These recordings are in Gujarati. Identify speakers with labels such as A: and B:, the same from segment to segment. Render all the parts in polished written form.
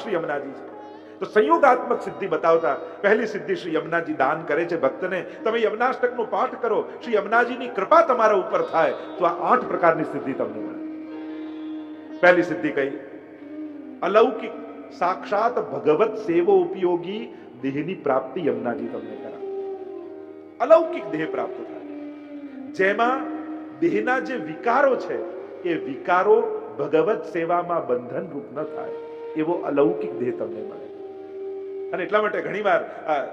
A: શ્રી યમુનાજી છે. તો સંયોગાત્મક સિદ્ધિ બતાવતા પહેલી સિદ્ધિ શ્રી યમુનાજી દાન કરે છે ભક્તને. તમે યમુનાષ્ટકનો પાઠ કરો, શ્રી યમુનાજીની કૃપા તમારા ઉપર થાય તો આ 8 પ્રકારની સિદ્ધિ તમને મળે. પહેલી સિદ્ધિ કઈ? અલૌકિક સાક્ષાત ભગવત સેવો ઉપયોગી દેહની પ્રાપ્તિ યમુનાજી તમને કરાવે. અલૌકિક દેહ પ્રાપ્ત થાય, જેમાં દેહના જે વિકારો છે એ વિકારો ભગવત સેવામાં બંધન રૂપ ન થાય એવો અલૌકિક દેહ તમને મળે. અને એટલા માટે ઘણીવાર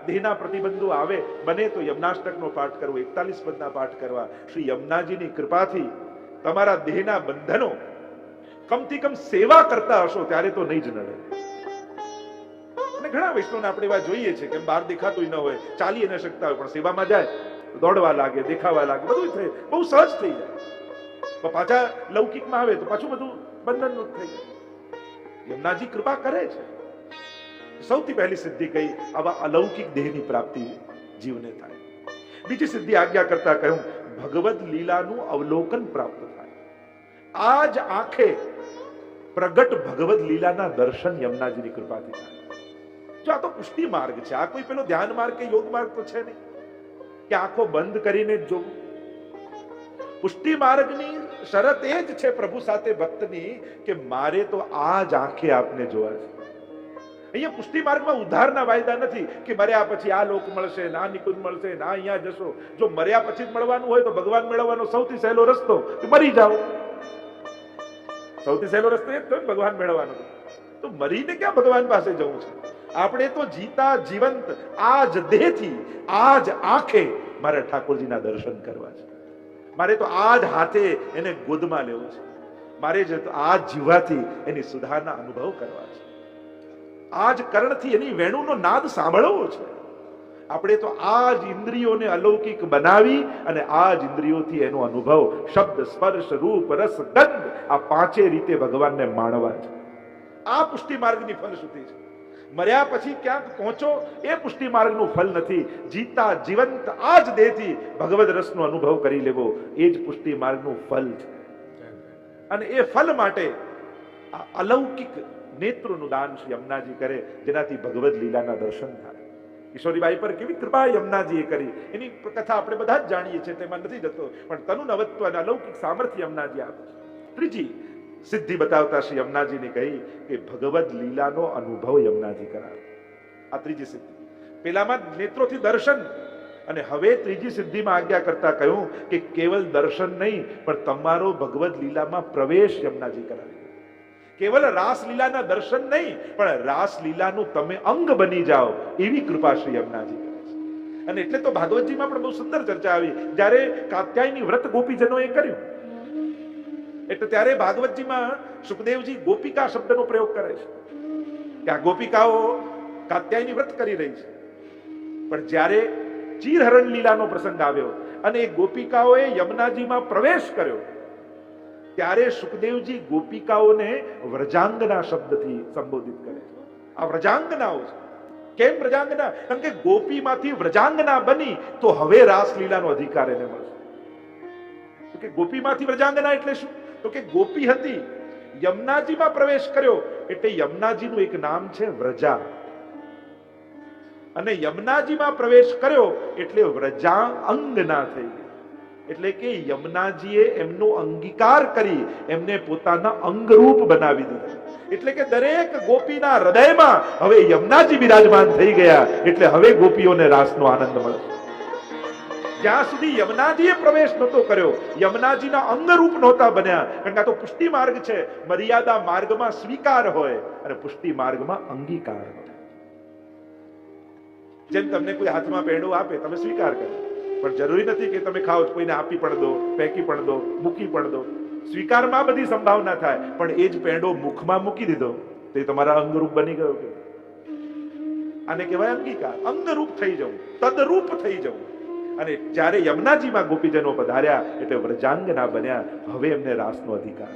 A: દેહના પ્રતિબંધો આવે, બને તો યમુનાષ્ટકનો પાઠ કરવો, 41 પદના પાઠ કરવા. શ્રી યમુનાજીની કૃપાથી તમારા દેહના બંધનો કમથી કમ સેવા કરતા હશો ત્યારે તો નહીં જ નડે. અને ઘણા વૈષ્ણવને આપણે એવા જોઈએ છે કે બહાર દેખાતું ન હોય, ચાલી ન શકતા હોય, પણ સેવામાં જાય દોડવા લાગે, દેખાવા લાગે, બધું થાય, બહુ સહજ થઈ જાય. પાછા લૌકિકમાં આવે તો પાછું બધું બંધનનું થઈ જાય. યમુનાજી કૃપા કરે છે. સૌથી પહેલી સિદ્ધિ કઈ? આવા અલૌકિક દેહની પ્રાપ્તિ જીવને થાય. બીજી સિદ્ધિ આજ્ઞા કરતા કહ્યું ભગવદ લીલાનું અવલોકન પ્રાપ્ત થાય. આજ આંખે પ્રગટ ભગવદ લીલાના દર્શન યમુનાજીની કૃપાથી થાય. જો આ તો પુષ્ટિ માર્ગ છે, આ કોઈ પેલો ધ્યાન માર્ગ કે યોગ માર્ગ તો છે નહીં કે આંખો બંધ કરીને જ જોવું. પુષ્ટિ માર્ગની શરત એ જ છે પ્રભુ સાથે ભક્તની કે મારે તો આ જ આંખે આપને જોવા છે. અહીંયા પુષ્ટિ માર્ગમાં ઉદ્ધારના વાયદા નથી કે મર્યા પછી આ લોક મળશે, ના નિકુંજ મળશે, ના અહીંયા જશો. જો મર્યા પછી જ મળવાનું હોય તો ભગવાન મેળવવાનો સૌથી સહેલો રસ્તો મરી જાઓ. સૌથી સહેલો રસ્તો એ જ ભગવાન મેળવવાનો. તો મરીને ક્યાં ભગવાન પાસે જવું છે? આપણે તો જીતા જીવંત આ જ દેહથી, આ જ આંખે મારે ઠાકોરજીના દર્શન કરવા છે. મારે તો આ જ હાથે એને ગોદમાં લેવો છે. મારે જ આ જીવાથી એની સુધારના અનુભવ કરવા છે. આ જ કર્ણથી એની વેણુનો નાદ સાંભળવો છે. આપણે તો આ જ ઇન્દ્રિયોને અલૌકિક બનાવી અને આ જ ઇન્દ્રિયોથી એનો અનુભવ શબ્દ, સ્પર્શ, રૂપ, રસ, ગંધ આ પાંચે રીતે ભગવાનને માણવા છે. આ પુષ્ટિ માર્ગની ફલશ્રુતિ છે. મર્યા પછી ક્યાંક પહોંચો એ પુષ્ટિ માર્ગનું ફલ નથી. જીતા જીવંત આ જ દેહથી ભગવદ રસનો અનુભવ કરી લેવો એ જ પુષ્ટિ માર્ગનું ફલ છે. અને એ ફલ માટે આ અલૌકિક નેત્રોનું દાન શ્રી યમુનાજી કરે, જેનાથી ભગવદ લીલાના દર્શન થાય. કિશોરીબાઈ પર કેવી કૃપા યમુનાજીએ કરી એની કથા આપણે બધા જ જાણીએ છીએ, તેમાં નથી જતો, પણ તનુ નવત્વ અને અલૌકિક સામર્થ્ય યમુનાજી આપે છે. ત્રીજી સિદ્ધિ બતાવતા શ્રી યમુનાજીને કહી કે ભગવદ લીલાનો અનુભવ યમુનાજી કરાવે. આ ત્રીજી સિદ્ધિ. પેલામાં નેત્રોથી દર્શન, અને હવે ત્રીજી સિદ્ધિમાં આજ્ઞા કરતા કહ્યું કે કેવલ દર્શન નહીં પણ તમારો ભગવદ લીલામાં પ્રવેશ યમુનાજી કરાવે. કેવલ રાસલીલાના દર્શન નહીં પણ રાસલીલાનું તમે અંગ બની જાઓ એવી કૃપા શ્રી યમુનાજી કરે છે. અને એટલે તો ભાગવતજીમાં પણ બહુ સુંદર ચર્ચા આવી. જ્યારે કાત્યાયની વ્રત ગોપીજનોએ કર્યું એટલે ત્યારે ભાગવતજીમાં સુખદેવજી ગોપિકા શબ્દનો પ્રયોગ કરે છે કે આ ગોપિકાઓ કાત્યાયની વ્રત કરી રહી છે. પણ જ્યારે ચીરહરણ લીલાનો પ્રસંગ આવ્યો અને એ ગોપિકાઓએ યમુનાજીમાં પ્રવેશ કર્યો ત્યારે સુખદેવજી ગોપિકાઓને વ્રજાંગના શબ્દથી સંબોધિત કરે છે. આ વ્રજાંગનાઓ છે. કેમ વ્રજાંગના? કારણ કે ગોપીમાંથી વ્રજાંગના બની તો હવે રાસલીલાનો અધિકાર એને મળશે. તો કે ગોપીમાંથી વ્રજાંગના એટલે શું? તો કે ગોપી હતી, યમુનાજીમાં પ્રવેશ કર્યો એટલે યમુનાજીનું એક નામ છે વ્રજા, અને યમુનાજીમાં પ્રવેશ કર્યો એટલે વ્રજાંગના થઈ ગઈ. એટલે કે યમુનાજીએ એમનો અંગીકાર કરી એમને પોતાના અંગરૂપ બનાવી દીધા. એટલે કે દરેક ગોપીના હૃદયમાં હવે યમુનાજી બિરાજમાન થઈ ગયા. એટલે હવે ગોપીઓને રાસનો આનંદ મળશે. જ્યાં સુધી યમુનાજીએ પ્રવેશ નહોતો કર્યો, યમુનાજીના અંગરૂપ નહોતા બન્યા. કારણ કે આ તો પુષ્ટિ માર્ગ છે. મર્યાદા માર્ગમાં સ્વીકાર હોય અને પુષ્ટિ માર્ગમાં અંગીકાર હોય. જેમ તમને કોઈ હાથમાં પેંડો આપે તમે સ્વીકાર કરો, પણ જરૂરી નથી કે તમે ખાઓ, કોઈને આપી પણ દો, ફેંકી પણ દો, મૂકી પણ દો. સ્વીકારમાં બધી સંભાવના થાય, પણ એ જ પેંડો મુખમાં મૂકી દીધો તો એ તમારા અંગરૂપ બની ગયો. આને કહેવાય અંગીકાર. અંગરૂપ થઈ જવું, તદરૂપ થઈ જવું. અને જ્યારે યમુનાજીમાં ગોપીજનો પધાર્યા એટલે વ્રજાંગના બન્યા. હવે એમને રાસનો અધિકાર.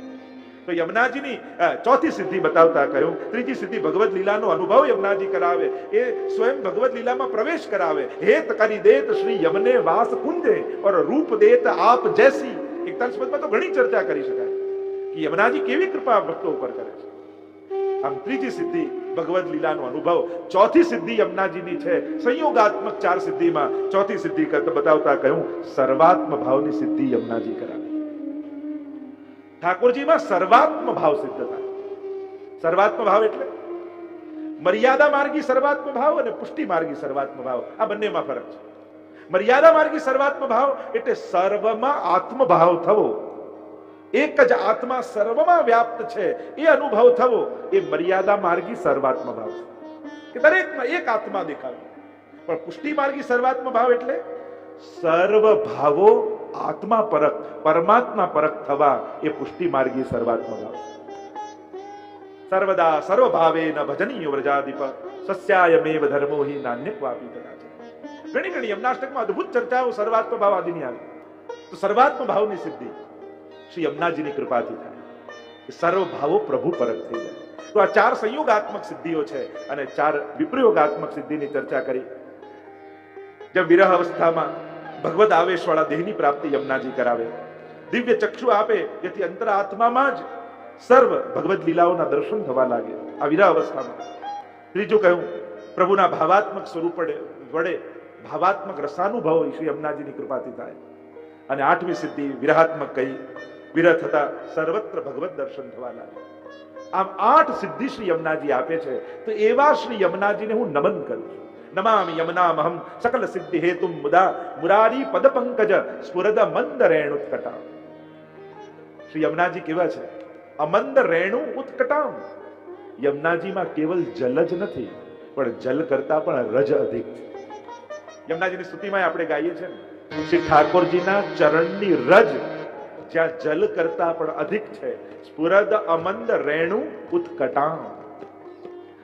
A: તો યમુનાજીની ચોથી સિદ્ધિ બતાવતા કહ્યું, ત્રીજી સિદ્ધિ ભગવદ લીલાનો અનુભવ યમુનાજી કરાવે, એ સ્વયં ભગવદ લીલામાં પ્રવેશ કરાવે. હેત કરી દેત શ્રી યમને વાસ કુંજે और रूप देत आप जैसी. 41 પદમાં તો ઘણી ચર્ચા કરી શકાય કે યમુનાજી કેવી કૃપા ભક્તો ઉપર કરે છે. આમ ત્રીજી સિદ્ધિ ભગવદ લીલાનો અનુભવ. ચોથી સિદ્ધિ યમુનાજીની છે સંયોગાત્મક 4 સિદ્ધિમાં ચોથી સિદ્ધિ બતાવતા કહ્યું સર્વાત્મ ભાવની સિદ્ધિ યમુનાજી કરાવે. ઠાકોરજીમાં સર્વાત્મ ભાવ સિદ્ધ થાય. સર્વાત્મ ભાવ એટલે મર્યાદા માર્ગી સર્વાત્મ ભાવ અને પુષ્ટિ માર્ગી સર્વાત્મ ભાવ, આ બંનેમાં ફરક છે. મર્યાદા માર્ગી સર્વાત્મ ભાવ એટલે સર્વમાં આત્મભાવ થવો, એક જ આત્મા સર્વમાં વ્યાપ્ત છે એ અનુભવ થવો, એ મર્યાદા માર્ગી સર્વાત્મ ભાવ છે કે દરેકમાં એક આત્મા દેખાય. પણ પુષ્ટિ માર્ગી સર્વાત્મ ભાવ એટલે સર્વ ભાવો આત્મા પરક પરમાત્મા પરક થવા, એ પુષ્ટિ માર્ગી સર્વાત્મ ભાવ છે. સર્વદા સર્વભાવે ન ભજનીય વ્રજાદિપ સસ્યાયમેવ ધર્મો હિ નાન્ય ક્વાપી કદાચ. ઘણી ઘણી યમનાષ્ટકમાં અદ્ભુત ચર્ચાઓ સર્વાત્મ ભાવ આદિની આવી. તો સર્વાત્મ ભાવની સિદ્ધિ શ્રી યમુનાજીની કૃપાથી થાય. સર્વ ભાવો પ્રભુ પરક થઈ જાય. તો આ 4 સંયોગાત્મક સિદ્ધિઓ છે અને 4 વિપ્રયોગાત્મક સિદ્ધિની ચર્ચા કરી. જેમ વિરહ અવસ્થામાં ભગવદ આવેશવાળા દેહની પ્રાપ્તિ યમુનાજી કરાવે, દિવ્ય ચક્ષુ આપે જેથી અંતરાત્મામાં જ સર્વ ભગવદ લીલાઓના દર્શન થવા લાગે આ વિરહ અવસ્થામાં. ત્રીજું કહ્યું પ્રભુના ભાવાત્મક સ્વરૂપ વડે ભાવાત્મક રસાનુભવ શ્રી યમુનાજીની કૃપાથી થાય. અને 8મી સિદ્ધિ વિરહાત્મક કહી, વિરહ થતા સર્વત્ર ભગવત દર્શન થવા લાગે. આમ 8 સિદ્ધિ શ્રી યમુનાજી આપે છે. તો એવા શ્રી યમુનાજીને હું નમન કરું છું. નમામિ યમુનામહં સકલ સિદ્ધિ હેતુમ મુદા મુરારી પદ પંકજ સ્ફુરદ મંદ રેણુત્કટા. શ્રી યમુનાજી કેવા છે? અમંદ રેણુ ઉત્કટામ. યમુનાજીમાં કેવલ જલ જ નથી, પણ જલ કરતા પણ રજ અધિક છે. યમુનાજીની સ્તુતિમાં આપણે ગાઈએ છીએ ને, શ્રી ઠાકોરજીના ચરણની રજ જ્યાં જલ કરતા પણ અધિક છે. સ્ફુરદ અમંદ રેણુ ઉત્કટામ.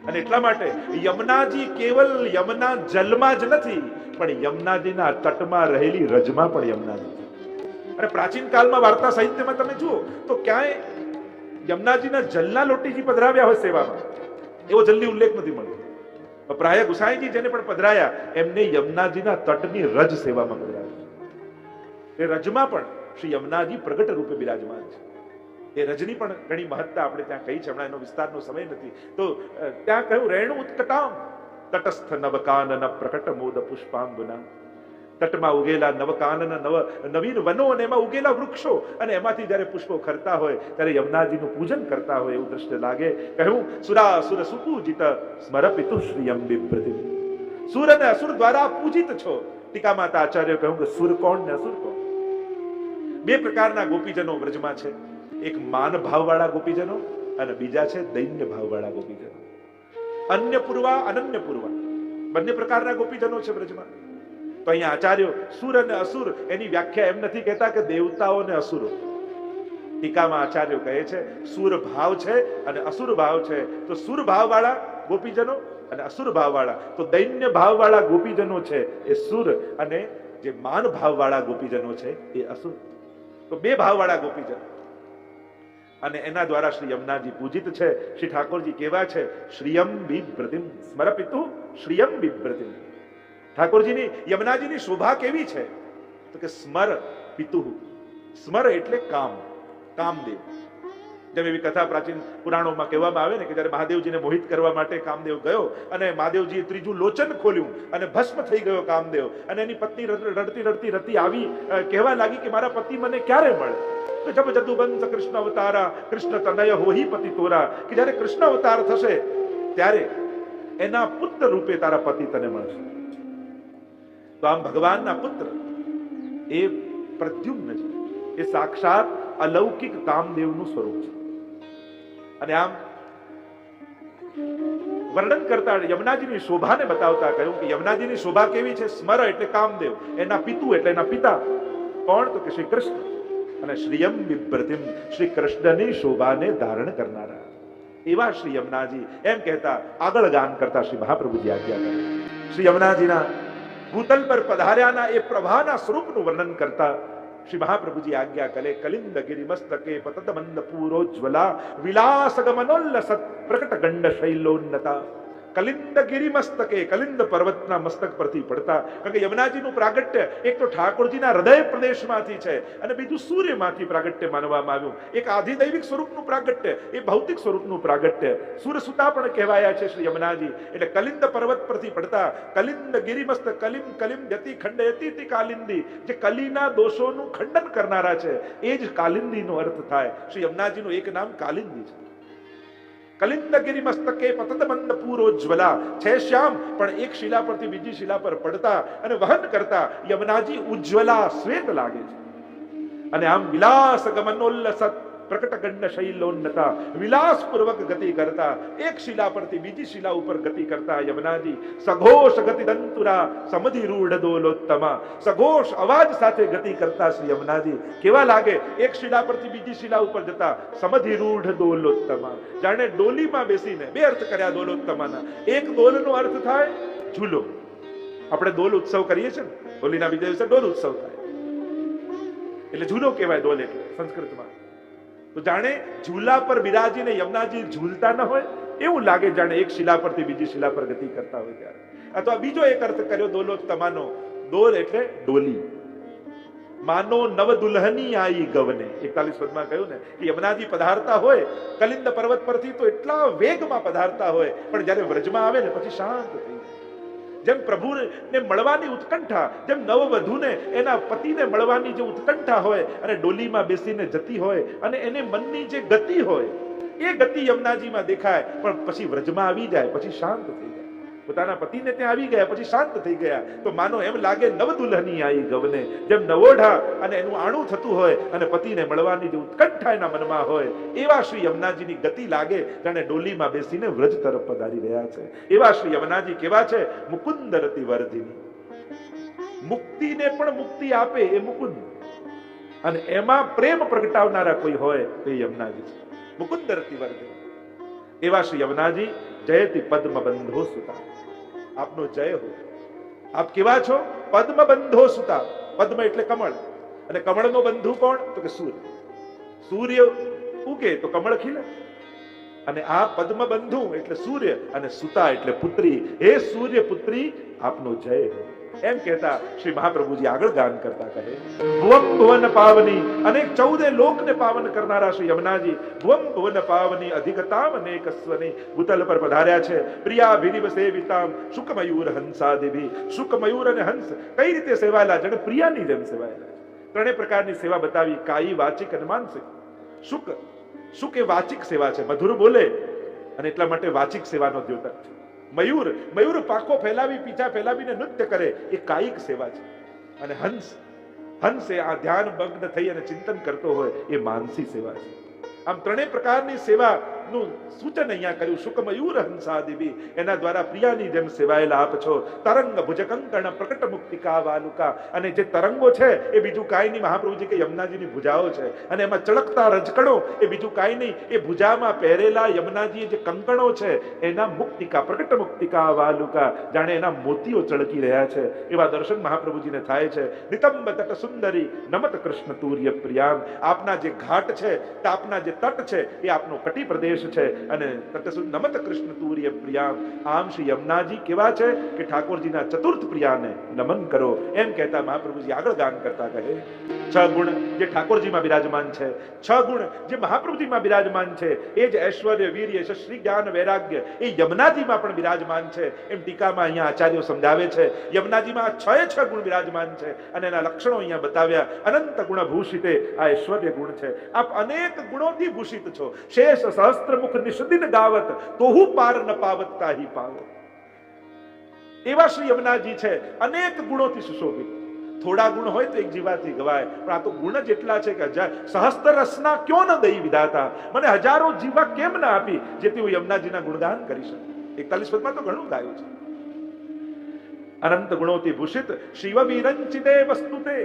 A: અને એટલા માટે યમુનાજી કેવલ યમુના જલમાં જ નથી, પણ યમુનાજીના તટમાં રહેલી રજમાં પણ યમુનાજી છે. અને પ્રાચીન કાળમાં વાર્તા સાહિત્યમાં તમે જુઓ તો ક્યાંય યમુનાજીના જલના લોટીજી પધરાવ્યા હોય સેવામાં, એવો જલ્દી ઉલ્લેખ નથી મળતો. પ્રાય ગુસાઈજી જેને પણ પધરાયા એમને યમુનાજીના તટની રજ સેવામાં પધરાવ્યા. એ રજમાં પણ શ્રી યમુનાજી પ્રગટ રૂપે બિરાજમાન છે. એ રજની પણ ઘણી મહત્તા આપણે ત્યાં કહી છે, હમણાં એનો વિસ્તારનો સમય નથી. તો ત્યાં કહ્યું રેણુ ઉત્કટામ તટસ્થ નવકાનન પ્રકટ મોદ પુષ્પાંગના. તટમાં ઉગેલા નવકાનન નવીન વનો અને એમાં ઉગેલા વૃક્ષો અને એમાંથી જ્યારે પુષ્પો ખરતા હોય ત્યારે યમુનાજીનું પૂજન કરતા હોય એવું દ્રશ્ય લાગે. કહ્યું સુરાસુર સુપૂજિત સ્મરપિતુ શ્રીયમ બિભ્રતિ. સુર અને અસુર દ્વારા પૂજિત છો. ટીકામાં આચાર્ય કહ્યું કે સુર કોણ ને અસુર કોણ? 2 પ્રકારના ગોપીજનો વ્રજમાં છે. એક માન ભાવવાળા ગોપીજનો અને બીજા છે દૈન્ય ભાવવાળા ગોપીજનો. અન્ય પૂર્વા અનન્ય પૂર્વા બંને પ્રકારના ગોપીજનો છે વ્રજમાં. તો અહીંયા આચાર્યો સુર અને અસુર એની વ્યાખ્યા એમ નથી કહેતા કે દેવતાઓ અને અસુરો. ટીકામાં આચાર્યો કહે છે સુર ભાવ છે અને અસુર ભાવ છે. તો સુર ભાવવાળા ગોપીજનો અને અસુર ભાવવાળા, તો દૈન્ય ભાવવાળા ગોપીજનો છે એ સુર અને જે માન ભાવવાળા ગોપીજનો છે એ અસુર. તો 2 ભાવવાળા ગોપીજનો અને એના દ્વારા શ્રી યમુનાજી પૂજિત છે. શ્રી ઠાકોરજી કેવા છે? શ્રીયમ બિભ્રતિમ સ્મરપિતુ શ્રીયમ બિભ્રતિમ. ઠાકોરજીની યમુનાજીની શોભા કેવી છે? તો કે સ્મર પિતુ. સ્મર એટલે કામ, કામદેવ. જેમ એવી કથા પ્રાચીન પુરાણોમાં કહેવામાં આવે ને કે જ્યારે મહાદેવજીને મોહિત કરવા માટે કામદેવ ગયો અને મહાદેવજીએ 3જું લોચન ખોલ્યું અને ભસ્મ થઈ ગયો કામદેવ. અને એની પત્ની રડતી રડતી રડતી આવી કહેવા લાગી કે મારા પતિ મને ક્યારે મળે? તો જબ જદુબંસ કૃષ્ણ અવતારા કૃષ્ણ તનય હોહી પતિ તોરા. કે જ્યારે કૃષ્ણ અવતાર થશે ત્યારે એના પુત્ર રૂપે તારા પતિ તને મળશે. તો આમ ભગવાનના પુત્ર એ પ્રદ્યુમ્ન છે. એ સાક્ષાત અલૌકિક કામદેવનું સ્વરૂપ છે. અને આમ વર્ણન કરતા યમુનાજીની શોભાને બતાવતા કહ્યું કે યમુનાજીની શોભા કેવી છે? સ્મર એટલે કામદેવ, એના પિતુ એટલે એના પિતા કોણ? તો કે શ્રી કૃષ્ણ. અને શ્રીયમ બિભ્રતિમ શ્રી કૃષ્ણની શોભાને ધારણ કરનારા એવા શ્રી યમુનાજી. એમ કહેતા આગળ ગાન કરતા શ્રી મહાપ્રભુજી આજ્ઞા કરે. શ્રી યમુનાજીના ભૂતલ પર પધાર્યાના એ પ્રભાના સ્વરૂપનું વર્ણન કરતા શ્રી મહાપ્રભુજી આજ્ઞા કરે. કલિંદ ગિરિ મસ્તકે પતત મંદ પૂરોજ્વલા વિલાસ ગમનોલ્લસત પ્રકટ ગંડ શૈલોન્નતા. કલિંદ ગિરિમસ્તકે, કલિંદ પર્વતના મસ્તક પરથી પડતા. કારણ કે યમુનાજીનું પ્રાગટ્ય એક તો ઠાકોરજીના હૃદય પ્રદેશમાંથી છે અને બીજું સૂર્યમાંથી પ્રાગટ્ય માનવામાં આવ્યું. એક આધિદૈવિક સ્વરૂપનું પ્રાગટ્ય, એ ભૌતિક સ્વરૂપનું પ્રાગટ્ય. સૂર્યસુતા પણ કહેવાયા છે શ્રી યમુનાજી. એટલે કલિંદ પર્વત પરથી પડતા. કલિંદ ગિરિમસ્તક, કલિમ કલિમ યતિ ખંડયતિ તિ કાલિંદી, જે કલીના દોષોનું ખંડન કરનારા છે એ જ કાલિંદીનો અર્થ થાય. શ્રી યમુનાજીનું એક નામ કાલિંદી છે. કલિંદ ગિરિમસ્તકે પતત મંદ પૂરોજ્વલા, છે શ્યામ પણ એક શિલા પરથી બીજી શિલા પર પડતા અને વહન કરતા યમુનાજી ઉજ્જવલા શ્વેત લાગે છે. અને આમ વિલાસ ગમનોલ્લસત પ્રકટ ગંડ શૈલોન્નતા, વિલાસપૂર્વક ગતિ કરતા, એક શિલા પરથી બીજી શિલા ઉપર ગતિ કરતા યમુનાજી સઘોષ ગતિ દંતુરા સમધિરૂઢ દોલોત્તમા, સઘોષ અવાજ સાથે ગતિ કરતા શ્રી યમુનાજી કેવા લાગે? એક શિલા પરથી બીજી શિલા ઉપર જતા સમધિરૂઢ દોલોત્તમા, જાણે ડોલીમાં બેસીને. બે અર્થ કર્યા દોલોત્તમાના. એક દોલનો અર્થ થાય ઝૂલો. આપણે દોલ ઉત્સવ કરીએ છીએ ને, હોલીના બીજા દિવસે દોલ ઉત્સવ થાય એટલે ઝૂલો કહેવાય દોલ એટલે સંસ્કૃતમાં. તો જાણે ઝૂલા પર બિરાજીને યમુનાજી ઝૂલતા ન હોય એવું લાગે, જાણે એક શિલા પરથી બીજી શિલા પર ગતિ કરતા હોય ત્યારે. અથવા બીજો એક અર્થ કર્યો દોલોત્તમાનો. દોલ એટલે ડોલી. માનો નવ દુલ્હની આઈ ગવને, 41 પદમાં કહ્યું ને કે યમુનાજી પધારતા હોય કલિંદ પર્વત પરથી તો એટલા વેગમાં પધારતા હોય, પણ જ્યારે વ્રજમાં આવે ને પછી શાંત થઈ જાય. જેમ પ્રભુને મળવાની ઉત્કંઠા, જેમ નવવધુને એના પતિને મળવાની જે ઉત્કંઠા હોય અને ડોલીમાં બેસીને જતી હોય અને એને મનની જે ગતિ હોય એ ગતિ યમુનાજીમાં દેખાય, પણ પછી વ્રજમાં આવી જાય પછી શાંત થઈ જાય. પોતાના પતિને ત્યાં આવી ગયા પછી શાંત થઈ ગયા. તો માનો એમ લાગે નવ દુલ્હની આઈ ગવને, જેમ નવોઢા અને એનું આણું થતું હોય અને પતિને મળવાની જે ઉત્કંઠા એના મનમાં હોય એવા શ્રી યમુનાજીની ગતિ લાગે, જાણે ડોલીમાં બેસીને વ્રજ તરફ પધારી રહ્યા છે. એવા શ્રી યમુનાજી કેવા છે? મુકુંદ રતિ વર્ધિની. મુક્તિને પણ મુક્તિ આપે એ મુકુંદ, અને એમાં પ્રેમ પ્રગટાવનારા કોઈ હોય તો એ યમુનાજી છે. મુકુંદ રતિ વર્ધિની. એવા શ્રી યમુનાજી જયતિ પદ્મ બંધો સુતા. આપનો જય હો. આપ કેવા છો? પદ્મ બંધો સુતા. પદ્મ એટલે કમળ, અને કમળનો બંધુ કોણ? તો કે સૂર્ય. સૂર્ય ઉગે તો કમળ ખીલે, અને આ પદ્મ બંધુ એટલે સૂર્ય, અને સુતા એટલે પુત્રી. હે સૂર્ય પુત્રી, આપનો જય હો. એમ કહેતા શ્રી મહાપ્રભુજી આગળ ગાન કરતા કહે, ભુવમ ભુવન પાવની, અનેક 14 લોકને પાવન કરનારા શ્રી યમુનાજી ભુવમ ભુવન પાવની અધિગતામ અનેકસ્વની ભૂતલ પર પધાર્યા છે. પ્રિયા ભિરિવ સેવિતામ શુકમયુર હંસાદિભી. શુકમયુર અને હંસ કઈ રીતે સેવાયેલા? જાણે પ્રિયાની જેમ સેવાયેલા. ત્રણેય પ્રકારની સેવા બતાવી, કાયી, વાચિક અને માનસિક. શુક એ વાચિક સેવા છે, મધુર બોલે અને એટલા માટે વાચિક સેવાનો દ્યોતક છે. મયુર પાંખો ફેલાવી, પીછા ફેલાવીને નૃત્ય કરે, એ કાયિક સેવા છે. અને હંસ એ આ ધ્યાન મગ્ન થઈ અને ચિંતન કરતો હોય એ માનસી સેવા છે. આમ ત્રણેય પ્રકારની સેવાનું સૂચન અહીંયા કર્યું. શુકમયુર હંસાદિભી, એના દ્વારા પ્રિયાની જેમ સેવાયેલા આપ છો. તરંગ ભુજકંકણ પ્રકટ મુક્તિકા વાલુકા. અને જે તરંગો છે એ બીજું કાંઈ નહીં, મહાપ્રભુજી કે યમુનાજીની ભુજાઓ છે, અને એમાં ચળકતા રજકણો એ બીજું કાંઈ નહીં, એ ભુજામાં પહેરેલા યમુનાજી જે કંકણો છે એના મુક્તિકા, પ્રકટ મુક્તિકા વાલુકા, જાણે એના મોતીઓ ચળકી રહ્યા છે એવા દર્શન મહાપ્રભુજીને થાય છે. નિતંબ તટ સુંદરી નમત કૃષ્ણ તુર્ય પ્રિયામ. આપના જે ઘાટ છે, આપના જે તટ છે એ આપનો કટી પ્રદેશ છે, અને નમત કૃષ્ણ તુર્ય પ્રિયામ. આમ શ્રી યમુનાજી કેવા છે કે ઠાકોરજીના ચતુર્થ પ્રિયાને નમન કરો. એમ કહેતા મહાપ્રભુજી આગળ ગાન કરતા કહે, 6 ગુણ જે ઠાકોરજીમાં બિરાજમાન છે, 6 ગુણ જે મહાપ્રભુજીમાં બિરાજમાન છે, એ જ ઐશ્વર્ય, વીર્ય, શ્રી જ્ઞાન, વૈરાગ્ય એ યમુનાજીમાં પણ બિરાજમાન છે. એમ ટીકામાં અહીંયા આચાર્યો સમજાવે છે. યમુનાજીમાં 6 ગુણ બિરાજમાન છે, અને એના લક્ષણો અહીંયા બતાવ્યા. અનંત ગુણ ભૂષિતે, આ ઐશ્વર્ય ગુણ છે. આપ અનેક ગુણોથી ભૂષિત છો. શેષ સહસ્ત્રમુખ નિષદિન ગાવત, તોહુ પાર ન પાવત તાહી પાવો. એવા શ્રી યમુનાજી છે, અનેક ગુણોથી સુશોભિત. થોડા ગુણ હોય તો એક જીવાથી ગવાય, પણ આ તો ગુણ જ એટલા છે કે સહસ્ત્ર રસના ક્યો ન દઈ વિધાતા. મને હજારો જીવા કેમ ના આપી જેથી હું યમુનાજીના ગુણગાન કરી શકું. 41 પદમાં તો ઘણું ગાયું છે. અનંત ગુણોથી ભૂષિત શિવ વિરંચિતે વસ્તુતે.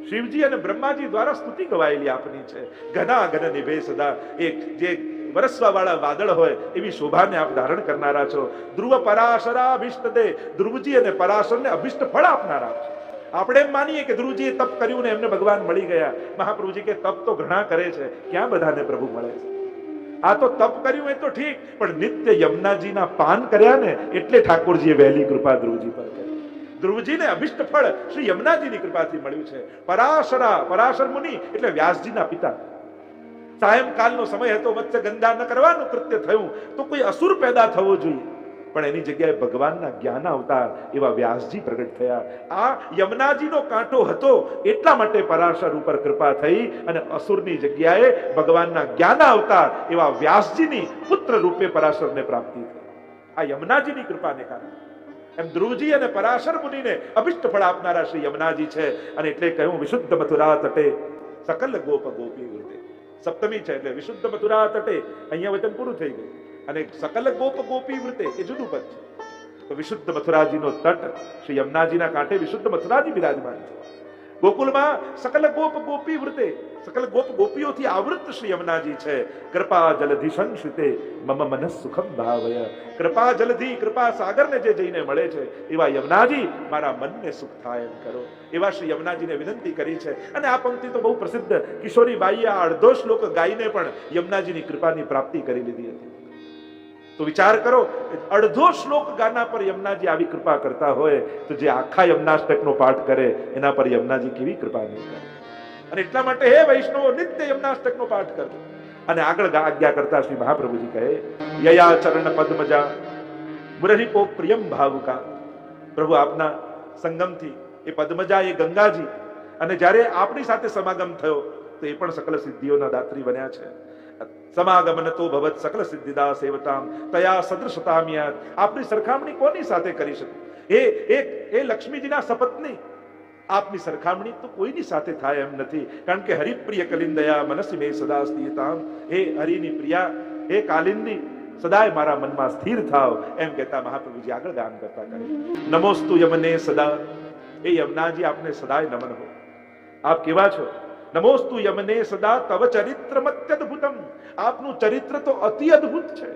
A: શિવજી અને બ્રહ્માજી દ્વારા સ્તુતિ ગવાયેલી આપની છે. ઘના ઘન નિભે સદા. એક જે વરસવા વાળા વાદળ હોય એવી શોભાને આપ ધારણ કરનારા છો. ધ્રુવ પરાશરા અભિષ્ટ દે. ધ્રુવજી અને પરાશરને અભિષ્ટ ફળ આપનારા છો. આપણે એમ માનીએ કે ધ્રુવજીએ તપ કર્યું ને એમને ભગવાન મળી ગયા. મહાપ્રભુજી કે તપ તો ઘણા કરે છે, ક્યાં બધાને પ્રભુ મળે છે? આ તો તપ કર્યું એ તો ઠીક, પણ નિત્ય યમુનાજીના પાન કર્યા ને એટલે ઠાકોરજીએ વહેલી કૃપા ધ્રુવજી પર કરી. ધ્રુવજીને અભિષ્ટ ફળ શ્રી યમુનાજીની કૃપાથી મળ્યું છે. પરાશર મુનિ એટલે વ્યાસજીના પિતા. સાયંકાલનો સમય હતો, મત્સ્ય ગંધા ન કરવાનું કૃત્ય થયું તો કોઈ અસુર પેદા થવો જોઈએ, પણ એની જગ્યાએ ભગવાનના જ્ઞાન અવતાર એવા વ્યાસજી પ્રગટ થયા. આ યમુનાજીનો કાંટો હતો એટલા માટે પરાશર ઉપર કૃપા થઈ અને અસુરની જગ્યાએ ભગવાનના જ્ઞાન અવતાર એવા વ્યાસજીની પુત્ર રૂપે પરાશરને પ્રાપ્તિ થઈ. આ યમુનાજીની કૃપાને કારણે. એમ ધ્રુવજી અને પરાશર મુનિને અભિષ્ટ ફળ આપનારા શ્રી યમુનાજી છે. અને એટલે કહ્યું વિશુદ્ધ મથુરા તટે સકલ ગોપ ગોપી વૃતે. સપ્તમી છે એટલે વિશુદ્ધ મથુરા તટે, અહીંયા વચન પૂરું થઈ ગયું. અને સકલ ગોપ ગોપી વૃતે એ જુદું પદ છે. તો વિશુદ્ધ મથુરાજીનો તટ શ્રી યમુનાજીના કાંઠે વિશુદ્ધ મથુરાજી બિરાજમાન છે. ગોકુલમાં સકલ ગોપ ગોપી વૃતે, સકલ ગોપ ગોપીઓથી આવૃત શ્રી યમુનાજી છે. કૃપા જલધિ સંશ્રિતે મમ મનઃ સુખમ ભાવય. કૃપા જલધિ, કૃપા સાગરને જે જઈને મળે છે એવા યમુનાજી મારા મનને સુખ થાય એમ કરો, એવા શ્રી યમુનાજીને વિનંતી કરી છે. અને આ પંક્તિ તો બહુ પ્રસિદ્ધ, કિશોરી બાઈએ આ અડધો શ્લોક ગાઈને પણ યમુનાજીની કૃપાની પ્રાપ્તિ કરી લીધી હતી. તો વિચાર કરો, અડધો શ્લોક ગાના પર યમુનાજી આવી કૃપા કરતા હોય તો જે આખા યમુનાષ્ટકનો પાઠ કરે એના પર યમુનાજી કેવી કૃપા નહીં કરે. અને એટલા માટે હે વૈષ્ણવો, નિત્ય યમુનાષ્ટકનો પાઠ કરજો. અને આગળ આજ્ઞા કરતા શ્રી મહાપ્રભુજી કહે, યયા ચરણ પદ્મજા મુરહિપો પ્રિયમ ભાવુકા. પ્રભુ આપના સંગમથી એ પદ્મજા, એ ગંગાજી, અને જ્યારે આપણી સાથે સમાગમ થયો તો એ પણ સકલ સિદ્ધિઓના દાત્રી બન્યા છે. સમાગમન તો ભવત સકલ સિદ્ધિદા સેવતામ તયા સદૃશતામ્યાત. આપની સરખામણી કોની સાથે કરી શકું? એ લક્ષ્મીજીના સપત્ની, આપની સરખામણી તો કોઈની સાથે થાય એમ નથી. કારણ કે હરિપ્રિય કલિંદયા મનસી મે સદા સ્થિતામ. હે હરિની પ્રિયા, હે કાલિંદી, સદાય મારા મનમાં સ્થિર થાવ, એમ કહેતા મહાપ્રભુજી આગળ ગાન કરતા કહે, નમોસ્તુ યમને સદા. એ યમુનાજી આપને સદાય નમન હો. આપ કેવા છો? નમોસ્તુ યમને સદા તવ ચરિત્રમત્યદ્ભુતમ. આપનું ચરિત્ર તો અતિ અદ્ભુત છે.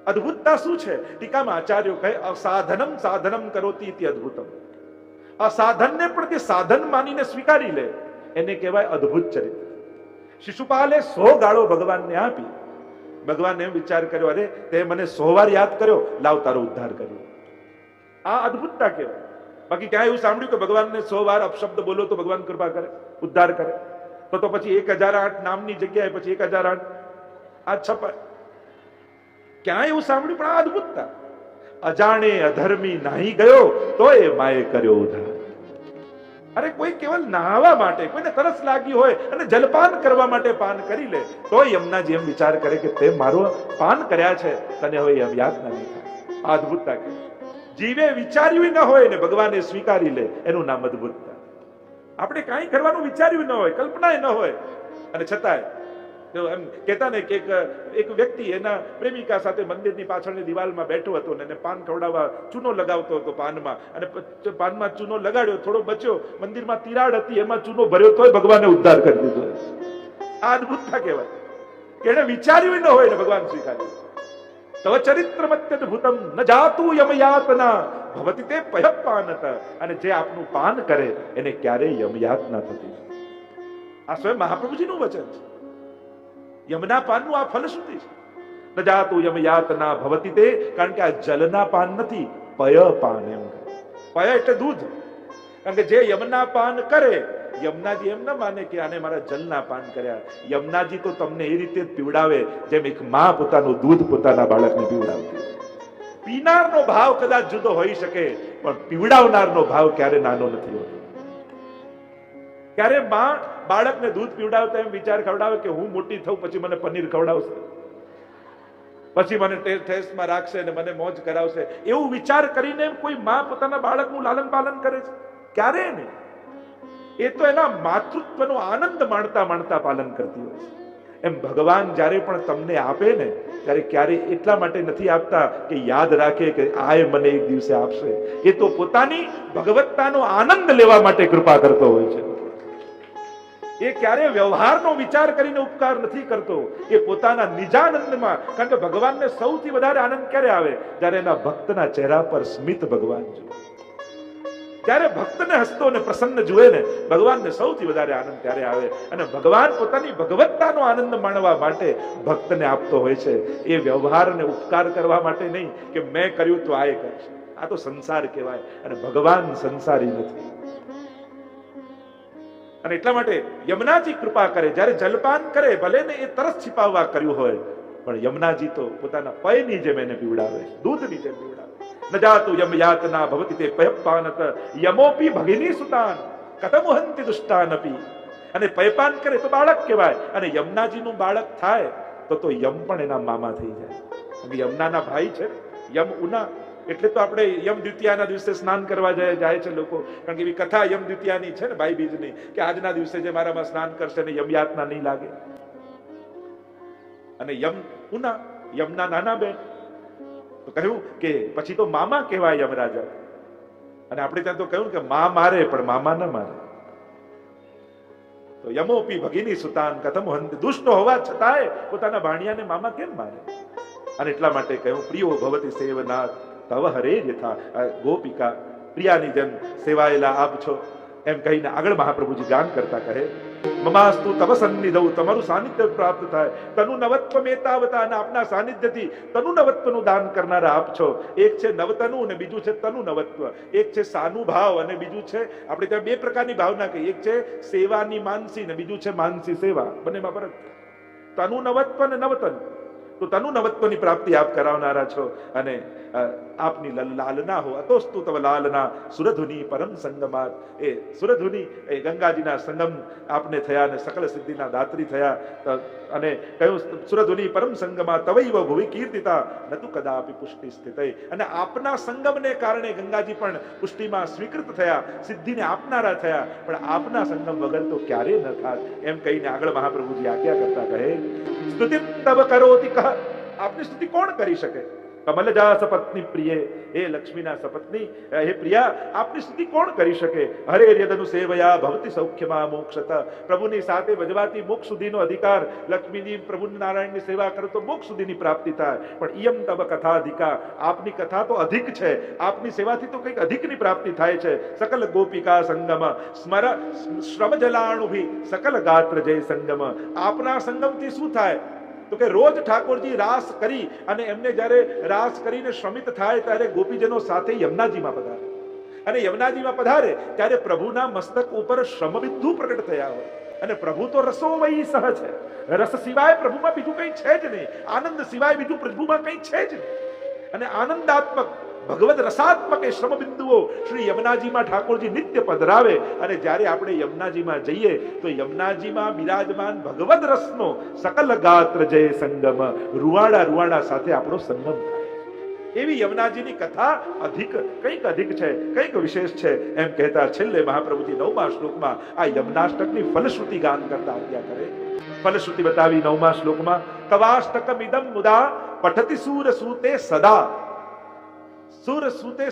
A: અદ્ભુતતા શું છે? ટીકામાં આચાર્યો કહે, અસાધનમ સાધનમ કરોતિ ઇતિ અદ્ભુતમ. અસાધનને પણ તે સાધન માનીને સ્વીકારી લે એને કહેવાય અદ્ભુત ચરિત્ર. શિશુપાલે 100 ગાળો ભગવાનને આપી. ભગવાને એમ વિચાર કર્યો, અરે તે મને 100 વાર યાદ કર્યો, લાવ તારો ઉદ્ધાર કર્યો. આ અદ્ભુતતા કહેવાય. બાકી ક્યાં એવું સાંભળ્યું કે ભગવાનને 100 વાર અપશબ્દ બોલો તો ભગવાન કૃપા કરે, ઉદ્ધાર કરે? તો પછી 1008 નામની જગ્યાએ પછી 1008 આ છપાય. ક્યાં એવું સાંભળ્યું? પણ આ અદ્ભુતતા. અજાણે અધર્મી નાહી ગયો તો એ માએ કર્યો ઉદ્ધાર. અરે કોઈ કેવલ નાહવા માટે, કોઈને તરસ લાગી હોય અને જલપાન કરવા માટે પાન કરી લે તો યમુનાજી એમ વિચાર કરે કે તે મારું પાન કર્યા છે, તને હવે એમ યાદ નહીં થાય. આ અદ્ભુતતા કે જીવે વિચાર્યું ન હોય ને ભગવાને સ્વીકારી લે, એનું નામ અદ્ભુતતા. આપણે કાંઈ કરવાનું વિચાર્યું ન હોય, કલ્પના ન હોય, અને છતાંય એમ કહેતા ને કે એક વ્યક્તિ એના પ્રેમિકા સાથે મંદિરની પાછળની દિવાલમાં બેઠો હતો ને એને પાન ખવડાવવા ચૂનો લગાવતો હતો પાનમાં, અને પાનમાં ચૂનો લગાડ્યો, થોડો બચ્યો, મંદિરમાં તિરાડ હતી એમાં ચૂનો ભર્યો તોય ભગવાને ઉદ્ધાર કરી દીધો. આ અદ્ભુતતા કહેવાય કે એને વિચાર્યું ન હોય ને ભગવાન સ્વીકાર્યું. તવ ચરિત્રમત્યદ્ભુતમ ન જાતુ યમયાતના ભવતિ તે પયપાનત. અને જે આપનું પાન કરે એને ક્યારેય યમયાતના થતી. આ સ્વયં મહાપ્રભુજીનું વચન છે. યમના પાનનું આ ફલશ્રુતિ છે. ન જાતુ યમયાતના ભવતિ તે, કારણ કે આ જલના પાન નથી, પય પાન. એમ પય એટલે દૂધ. કારણ કે જે યમના પાન કરે, યમુનાજી એમ ન માને કે આને મારા જલના પાન કર્યા. યમુનાજી તો તમને એ રીતે જ પીવડાવે જેમ એક માં પોતાનું દૂધ પોતાના બાળકને પીવડાવતી. પીનારનો ભાવ કદાચ જુદો હોઈ શકે, પણ પીવડાવનારનો ભાવ ક્યારે નાનો નથી હોતો. ક્યારે માં બાળકને દૂધ પીવડાવતા એમ વિચાર ખવડાવે કે હું મોટી થઉં પછી મને પનીર ખવડાવશે, પછી મને ટેસ્ટમાં રાખશે અને મને મોજ કરાવશે, એવું વિચાર કરીને કોઈ માં પોતાના બાળકનું લાલન પાલન કરે છે? ક્યારે નહીં. એ તો એના માતૃત્વનો આનંદ માણતા માણતા પાલન કરતી હોય છે. એમ ભગવાન જ્યારે પણ તમને આપે ને ત્યારે ક્યારે એટલા માટે નથી આપતા કે યાદ રાખે કે આય મને એક દિવસે આપશે. એ તો પોતાની ભગવત્તાનો આનંદ લેવા માટે કૃપા કરતો હોય છે. એ ક્યારે વ્યવહારનો વિચાર કરીને ઉપકાર નથી કરતો, એ પોતાના નિજાનંદમાં. કારણ કે ભગવાનને સૌથી વધારે આનંદ ક્યારે આવે? જ્યારે એના ભક્તના ચહેરા પર સ્મિત ભગવાન જુએ. ત્યારે ભક્તને હસતો અને પ્રસન્ન જુએ ને ભગવાનને સૌથી વધારે આનંદ ત્યારે આવે. અને ભગવાન પોતાની ભગવત્તાનો આનંદ માણવા માટે ભક્તને આપતો હોય છે. એ વ્યવહાર અને ઉપકાર કરવા માટે નહીં કે મેં કર્યું તો આ કરશે. આ તો સંસાર કહેવાય અને ભગવાન સંસારી નથી. અને એટલા માટે યમુનાજી કૃપા કરે. જ્યારે જલપાન કરે ભલે ને એ તરસ छिपाવવા કર્યું હોય, પણ યમુનાજી તો પોતાના પયની જેમ એને પીવડાવે, દૂધની જેમ પીવડાવે. ન જાતુ યમ યાતના ભવતિ તે પયપાનત યમોપી ભગિની સુતાન કતમુહંતિ દુષ્ટાનપી. અને પયપાન કરે તો બાળક કહેવાય, અને યમુનાજીનું બાળક થાય તો યમ પણ એના મામા થઈ જાય. અને યમુનાના ભાઈ છે યમ ઉના. એટલે તો આપણે યમ દ્વિતીયાના દિવસે સ્નાન કરવા જાય છે લોકો, કારણ કે એવી કથા યમ દ્વિતીયાની છે ને ભાઈ બીજની, કે આજના દિવસે જે મારામાં સ્નાન કરશે ને યમ યાતના નહીં લાગે. અને યમ ઉના યમના નાના બેન, તો કહ્યું કે પછી તો મામા કહેવાય યમરાજા. અને આપણે ત્યાં તો કહ્યું કે મા મારે પણ મામા ન મારે. તો યમોપી ભગિની સુતાન કથમ હંત. દુષ્ટ હોવા છતાંય પોતાના ભાણિયાને મામા કેમ મારે? અને એટલા માટે કહ્યું પ્રિયો ભવતી સેવનાથ તવ હરે યથા. ગોપિકા પ્રિયાની જેમ સેવાયેલા આપ છો એમ કહીને આગળ મહાપ્રભુજી ગાન કરતા કહે મમાસ્તુ તવ સન્નિધૌ. તમારું સાનિધ્ય પ્રાપ્ત થાય. તનુ નવત્વ મેતાવતા. અને આપના સાનિધ્યથી તનુ નવત્વનું દાન કરનારા આપ છો. એક છે નવતનુ અને બીજું છે તનુ નવત્વ. એક છે સાનુભાવ અને બીજું છે, આપણે ત્યાં બે પ્રકારની ભાવના કહીએ, એક છે સેવાની માનસી ને બીજું છે માનસી સેવા. બંનેમાં ફરક. તનુ નવત્વ અને નવતન. તો તનુ નવત્વની પ્રાપ્તિ આપ કરાવનારા છો. અને આપની લાલના હો અતોસ્તુ તવ લાલના સુરધુની પરમ સંગમાત. એ સુરધુની એ ગંગાજીના સંગમ આપને થયા અને સકલ સિદ્ધિના દાત્રી થયા. અને કહ્યું સુરધુની પરમ સંગમાં તવૈવ ભુવિ કીર્તિતા નતુ કદાપી પુષ્ટિ સ્થિતૈ. અને આપના સંગમને કારણે ગંગાજી પણ પુષ્ટિમાં સ્વીકૃત થયા, સિદ્ધિને આપનારા થયા. પણ આપના સંગમ વગર તો ક્યારે ન થાત. એમ કહીને આગળ મહાપ્રભુજી આજ્ઞા કરતા કહે સ્તુતિ તવ કરોતિ કહ. આપની સ્તુતિ કોણ કરી શકે? કમલજા સપત્ની પ્રિય. હે લક્ષ્મીના સપત્ની, હે પ્રિયા, આપની સ્તુતિ કોણ કરી શકે? હરે યદનુ સેવયા ભવતી સૌખ્યમાં મોક્ષત. પ્રભુની સાથે ભજવાથી મોક્ષ સુધીનો અધિકાર. લક્ષ્મીજી પ્રભુ નારાયણની સેવા કરો તો મોક્ષ સુધીની પ્રાપ્તિ થાય. પણ ઇયમ તવ કથાધિકા. આપની કથા તો અધિક છે. આપની સેવાથી તો કંઈક અધિકની પ્રાપ્તિ થાય છે. સકલ ગોપિકા સંગમ સ્મર શ્રમ જલાણુભી સકલ ગાત્ર જય સંગમ. આપના સંગમથી શું થાય? તો કે રોજ ઠાકોરજી રાસ કરી અને એમને જ્યારે રાસ કરીને શ્રમિત થાય ત્યારે ગોપીજનો સાથે યમુનાજીમાં પધારે. અને યમુનાજીમાં પધારે ત્યારે પ્રભુના મસ્તક ઉપર શ્રમબિંદુ પ્રગટ થયા હોય. અને પ્રભુ તો રસોમયી સહ છે. રસ સિવાય પ્રભુમાં બીજું કંઈ છે જ નહીં. આનંદ સિવાય બીજું પ્રભુમાં કંઈ છે જ નહીં. અને આનંદાત્મક ભગવદ રસાત્મક એ શ્રમબિંદુઓ શ્રી યમુનાજીમાં ઠાકોરજી નિત્ય પધરાવે. અને જ્યારે આપણે યમુનાજીમાં જઈએ તો યમુનાજીમાં બિરાજમાન ભગવદ રસનો સકલ ગાત્ર જય સંગમ. રૂવાડા સાથે આપણો સંગમ થાય. એવી યમુનાજીની કથા કંઈક અધિક છે, કંઈક વિશેષ છે. એમ કહેતા છેલ્લે મહાપ્રભુજી 9મા શ્લોકમાં આ યમુનાષ્ટકની ફલશ્રુતિ ગાન કરતા આજ્ઞા કરે. ફલશ્રુતિ બતાવી 9મા શ્લોકમાં તવાષ્ટકમિદમ મુદા પઠતિ સૂર સૂતે સદા. સૂર સૂતે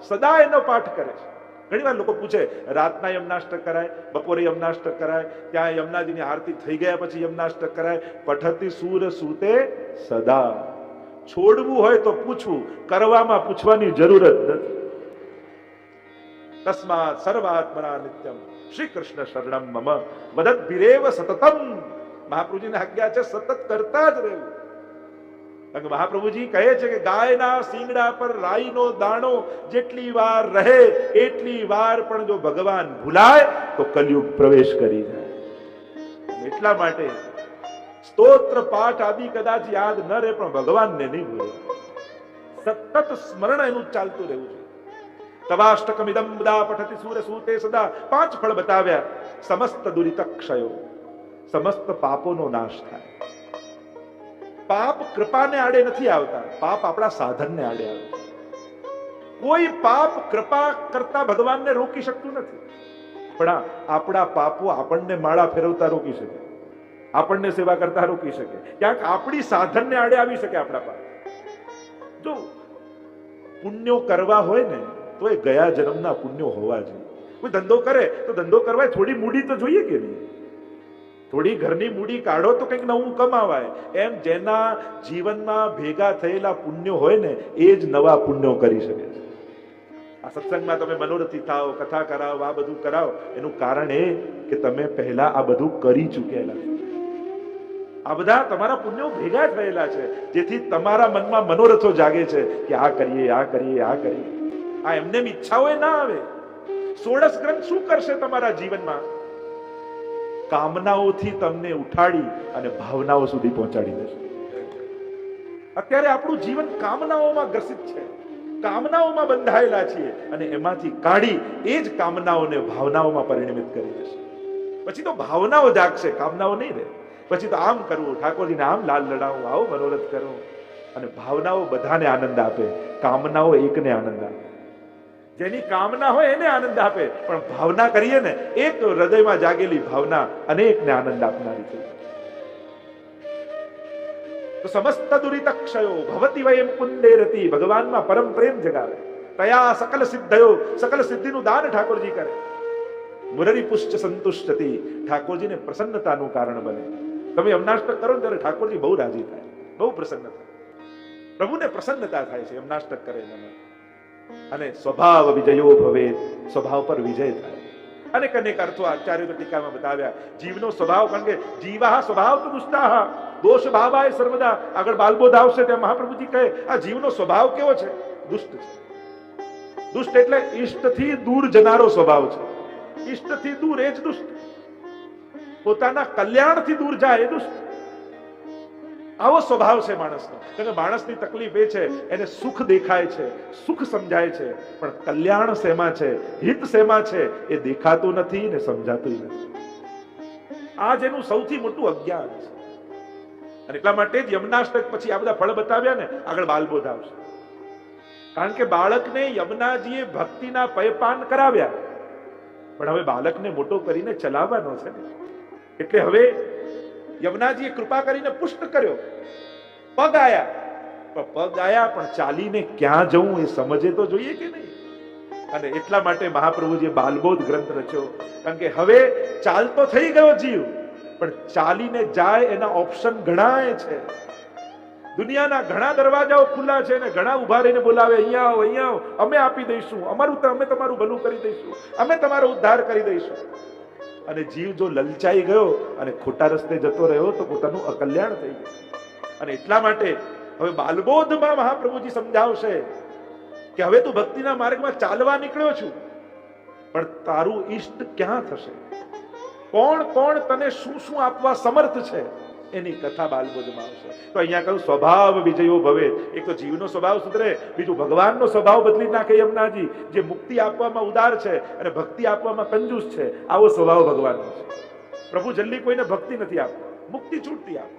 A: સદા એનો પાઠ કરે છે. ઘણી વાર લોકો પૂછે રાતના યમુનાષ્ટક કરાય, બપોરે યમુનાષ્ટક કરાય, ત્યાં યમુનાજીની આરતી થઈ ગયા પછી યમુનાષ્ટક કરાય. પઠતિ સૂર સૂતે સદા. છોડવું હોય તો પૂછવું, કરવામાં પૂછવાની જરૂર જ નથી. તસ્માત સર્વાત્મના નિત્યમ શ્રી કૃષ્ણ શરણમ મમ વદદ્ભિરેવ સતતમ. મહાપ્રભુજીની આજ્ઞા છે સતત કરતા જ રહેવું. મહાપ્રભુજી કહે છે કે ગાયના શીંગડા પર રાઈનો દાણો જેટલી વાર રહે એટલી વાર પણ જો ભગવાન ભૂલાય તો કલયુગ પ્રવેશ કરી જાય. એટલા માટે સ્તોત્ર પાઠ આદિ કદાચ યાદ ન રહે પણ ભગવાનને નહીં ભૂલે. સતત સ્મરણ એનું ચાલતું રહેવું છે. તવાષ્ટકમિદમ મુદા પઠતિ સૂર સૂતે સદા. 5 ફળ બતાવ્યા. સમસ્ત દુરિત ક્ષયો. સમસ્ત પાપોનો નાશ થાય. પાપ કૃપાને આડે નથી આવતા, પાપ આપણા સાધનને આડે આવે. કોઈ પાપ કૃપા કરતા ભગવાનને રોકી શકતું નથી. પણ આપણા પાપો આપણને માળા ફેરવતા રોકી શકે, આપણને સેવા કરતા રોકી શકે. ક્યાંક આપણી સાધનને આડે આવી શકે આપણા પાપ. જો પુણ્યો કરવા હોય ને તો એ ગયા જન્મના પુણ્યો હોવા જોઈએ. કોઈ ધંધો કરે તો ધંધો કરવા થોડી મૂડી તો જોઈએ કે નહીં? થોડી ઘરની મૂડી કાઢો તો કંઈક નવું કમાવાય. એમ જેના જીવનમાં ભેગા થયેલા પુણ્યો હોય ને એ જ નવા પુણ્યો કરી શકે છે. આ સત્સંગમાં તમે મનોરથી થાઓ, કથા કરાવો, આ બધું કરાવો, એનું કારણ એ કે તમે પહેલા આ બધું કરી ચૂકેલા છો. આ બધા તમારા પુણ્યો ભેગા થયેલા છે, જેથી તમારા મનમાં મનોરથો જાગે છે કે આ કરીએ, આ કરીએ, આ કરીએ. આ એમને ઈચ્છાઓ ના આવે. 16 ગ્રંથ શું કરશે તમારા જીવનમાં? કામનાઓથી તમને ઉઠાડી અને ભાવનાઓ સુધી પહોંચાડી દેશે. અત્યારે આપણું જીવન કામનાઓમાં ગ્રસિત છે, કામનાઓમાં બંધાયેલા છીએ, અને એમાંથી કાઢી એ જ કામનાઓને ભાવનાઓમાં પરિણમિત કરી દેશે. પછી તો ભાવનાઓ જાગશે, કામનાઓ નહીં રહે. પછી તો આમ કરવું, ઠાકોરજીને આમ લાલ લડાવું, આવો મનોરથ કરવું. અને ભાવનાઓ બધાને આનંદ આપે, કામનાઓ એકને આનંદ આપે. જેની કામના હોય એને આનંદ આપે, પણ ભાવના કરીએ ને, એક હૃદયમાં જાગેલી ભાવના અનેકને આનંદ આપનારી છે. તો સમસ્ત દુરિતક્ષયો ભવતી વયમ કુંદે રતિ, ભગવાનમાં પરમ પ્રેમ જગાવે. તયા સકલ સિદ્ધયો, સકલ સિદ્ધિનું દાન ઠાકોરજી કરે. મુરરી પુષ્ટ સંતુષ્ટતિ, ઠાકોરજીને પ્રસન્નતાનું કારણ બને. તમે યમનાષ્ટક કરો ને ત્યારે ઠાકોરજી બહુ રાજી થાય, બહુ પ્રસન્ન થાય. પ્રભુને પ્રસન્નતા થાય છે યમનાષ્ટક કરે એમાં. અને સ્વભાવ વિજયો ભવે, સ્વભાવ પર વિજય થાય. અનેક અનેક અર્થો આચાર્યો ટીકામાં બતાવ્યા. જીવનો સ્વભાવ, કારણ કે જીવા સ્વભાવ તો દુષ્ટાહ દોષ ભાવાય સર્વદા. આગળ બાલબોધ આવશે ત્યાં મહાપ્રભુજી કહે આ જીવનો સ્વભાવ કેવો છે? દુષ્ટ છે. દુષ્ટ એટલે ઈષ્ટથી દૂર જનારો સ્વભાવ છે. ઈષ્ટથી દૂર એ જ દુષ્ટ. પોતાના કલ્યાણથી દૂર જાય એ દુષ્ટ. આવો સ્વભાવ છે માણસનો. કારણ કે માણસની તકલીફ એ છે, એને સુખ દેખાય છે, સુખ સમજાય છે, પણ કલ્યાણ શેમાં છે, હિત શેમાં છે, એ દેખાતું નથી ને સમજાતું નથી. આ જેનું સૌથી મોટું અજ્ઞાન છે. અને એટલા માટે જ યમનાષ્ટક પછી આ બધા ફળ બતાવ્યા ને, આગળ બાલબોધ આવશે. કારણ કે બાળકને યમુનાજીએ ભક્તિના પયપાન કરાવ્યા, પણ હવે બાળકને મોટો કરીને ચલાવવાનો છે ને. એટલે હવે યમુનાજીએ કૃપા કરીને પુષ્ટ કર્યો, પગ આયા, પણ ચાલીને ક્યાં જવું એ સમજે તો જોઈએ કે નહીં. અને એટલા માટે મહાપ્રભુજીએ બાલબોધ ગ્રંથ રચ્યો. કારણ કે હવે ચાલતો થઈ ગયો જીવ, પણ ચાલીને જાય એના ઓપ્શન ઘણા છે. દુનિયાના ઘણા દરવાજાઓ ખુલ્લા છે ને ઘણા ઉભા રહીને બોલાવે, અહીંયા આવો, અહીંયા આવો, અમે આપી દઈશું, અમે તમારું ભલું કરી દઈશું, અમે તમારો ઉદ્ધાર કરી દઈશું. અને જીવ જો લલચાઈ ગયો અને ખોટા રસ્તે જતો રહ્યો તો પોતાનું અકલ્યાણ થઈ ગયું. અને એટલા માટે હવે બાલબોધમાં મહાપ્રભુજી સમજાવશે કે હવે તું ભક્તિના માર્ગમાં ચાલવા નીકળ્યો છું, પણ તારું ઈષ્ટ ક્યાં થશે, કોણ કોણ તને શું શું આપવા સમર્થ છે, એની કથા બાલબોધમાં આવશે. તો અહીંયા કહ્યું સ્વભાવ વિજયો ભવે. એક તો જીવનો સ્વભાવ સુધરે, બીજું ભગવાનનો સ્વભાવ બદલી નાખે યમુનાજી, જે મુક્તિ આપવામાં ઉદાર છે અને ભક્તિ આપવામાં કંજૂસ છે. આવો સ્વભાવ ભગવાનનો છે. પ્રભુ જલ્દી કોઈને ભક્તિ નથી આપતા, મુક્તિ છૂટતી આપે.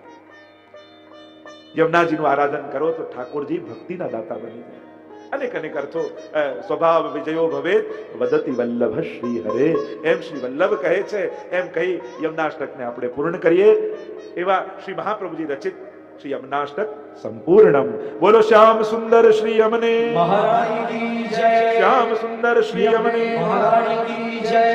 A: યમુનાજીનું આરાધન કરો તો ઠાકોરજી ભક્તિના દાતા બની જાય. અનેક અનેક અર્થો. સ્વભાવ વિજયો ભવેત વદતિ વલ્લભ શ્રી હરે, એમ શ્રી વલ્લભ કહે છે. એમ કહી યમુનાષ્ટકને આપણે પૂર્ણ કરીએ. એવા શ્રી મહાપ્રભુજી રચિત શ્રી યમુનાષ્ટક સંપૂર્ણમ. બોલો શ્યામ સુંદર શ્રી યમને મહારાજ કી જય. શ્યામ સુંદર શ્રી યમને મહારાજ કી જય.